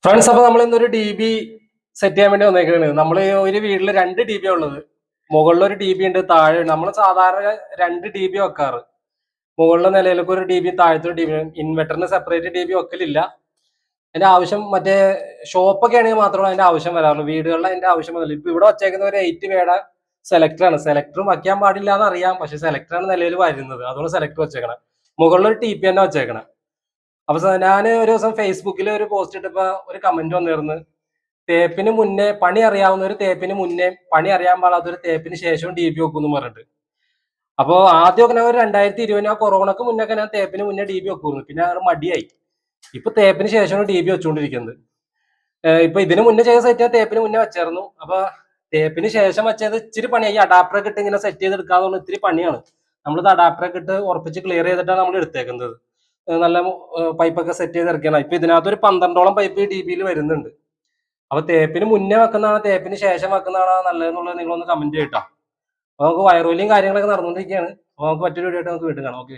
Friends, അപ്പൊ നമ്മൾ ഇന്നൊരു ഡി ബി സെറ്റ് ചെയ്യാൻ വേണ്ടി വന്നേക്കാണ്. നമ്മൾ ഒരു വീട്ടിൽ 2 DB ഉള്ളത്. മുകളിൽ ഒരു DB ഉണ്ട്, താഴെ നമ്മൾ സാധാരണ 2 DB വെക്കാറ്. മുകളിലെ നിലയിലൊക്കെ ഒരു DB, താഴത്തെ ഒരു DB. ഇൻവെർട്ടറിന് സെപ്പറേറ്റ് DB വെക്കലില്ല. അതിന്റെ ആവശ്യം മറ്റേ ഷോപ്പൊക്കെ ആണെങ്കിൽ മാത്രമേ അതിന്റെ ആവശ്യം വരാറുള്ളൂ. വീടുകളിൽ അതിന്റെ ആവശ്യം വരില്ല. ഇപ്പൊ ഇവിടെ വെച്ചേക്കുന്ന ഒരു 8 വേയുടെ സെലക്ടറാണ്. സെലക്ടറും വയ്ക്കാൻ പാടില്ല എന്ന് അറിയാം, പക്ഷെ സെലക്ടറാണ് നിലയിൽ വരുന്നത്, അതുകൊണ്ട് സെലക്ടർ വെച്ചേക്കണം. മുകളിലൊരു TP തന്നെ വെച്ചേക്കണം. അപ്പൊ ഞാൻ ഒരു ദിവസം ഫേസ്ബുക്കിൽ ഒരു പോസ്റ്റ് ഇട്ടപ്പോ ഒരു കമന്റ് വന്നിരുന്നു, തേപ്പിന് മുന്നേ പണി അറിയാവുന്ന ഒരു തേപ്പിന് മുന്നേ പണി അറിയാൻ പാടാത്ത ഒരു തേപ്പിന് ശേഷവും DB വെക്കും പറഞ്ഞിട്ട്. അപ്പൊ ആദ്യമൊക്കെ ഞാൻ ഒരു 2020 കൊറോണക്ക് മുന്നൊക്കെ ഞാൻ തേപ്പിന് മുന്നേ DB വെക്കുന്നു. പിന്നെ അത് മടിയായി. ഇപ്പൊ തേപ്പിന് ശേഷമാണ് DB വെച്ചുകൊണ്ടിരിക്കുന്നത്. ഇപ്പൊ ഇതിന് മുന്നേ ചെയ്ത സെറ്റ് തേപ്പിന് മുന്നേ വെച്ചായിരുന്നു. അപ്പൊ തേപ്പിന് ശേഷം വെച്ചത് ഇച്ചിരി പണിയായി. അഡാപ്റ്ററൊക്കെ ഇട്ട് ഇങ്ങനെ സെറ്റ് ചെയ്തെടുക്കാന്ന് പറഞ്ഞാൽ ഇത്തിരി പണിയാണ്. നമ്മളിത് അഡാപ്റ്ററൊക്കെ ഇട്ട് ഉറപ്പിച്ച് ക്ലിയർ ചെയ്തിട്ടാണ് നമ്മൾ എടുത്തേക്കുന്നത്. നല്ല പൈപ്പൊക്കെ സെറ്റ് ചെയ്ത് ഇറക്കിയാണ്. ഇപ്പൊ ഇതിനകത്ത് ഒരു 12ഓളം പൈപ്പ് DBയിൽ വരുന്നുണ്ട്. അപ്പൊ തേപ്പിന് മുന്നേ വെക്കുന്നതാണോ തേപ്പിന് ശേഷം വെക്കുന്നതാണോ നല്ലതെന്നുള്ളത് നിങ്ങളൊന്ന് കമന്റ് ചെയ്യട്ടോ. അപ്പൊ നമുക്ക് വയറുവലിയും കാര്യങ്ങളൊക്കെ നടന്നുകൊണ്ടിരിക്കുകയാണ്. അപ്പൊ നമുക്ക് മറ്റൊരു വീഡിയോ ആയിട്ട് നമുക്ക് വീണ്ടും കാണാം. ഓക്കെ.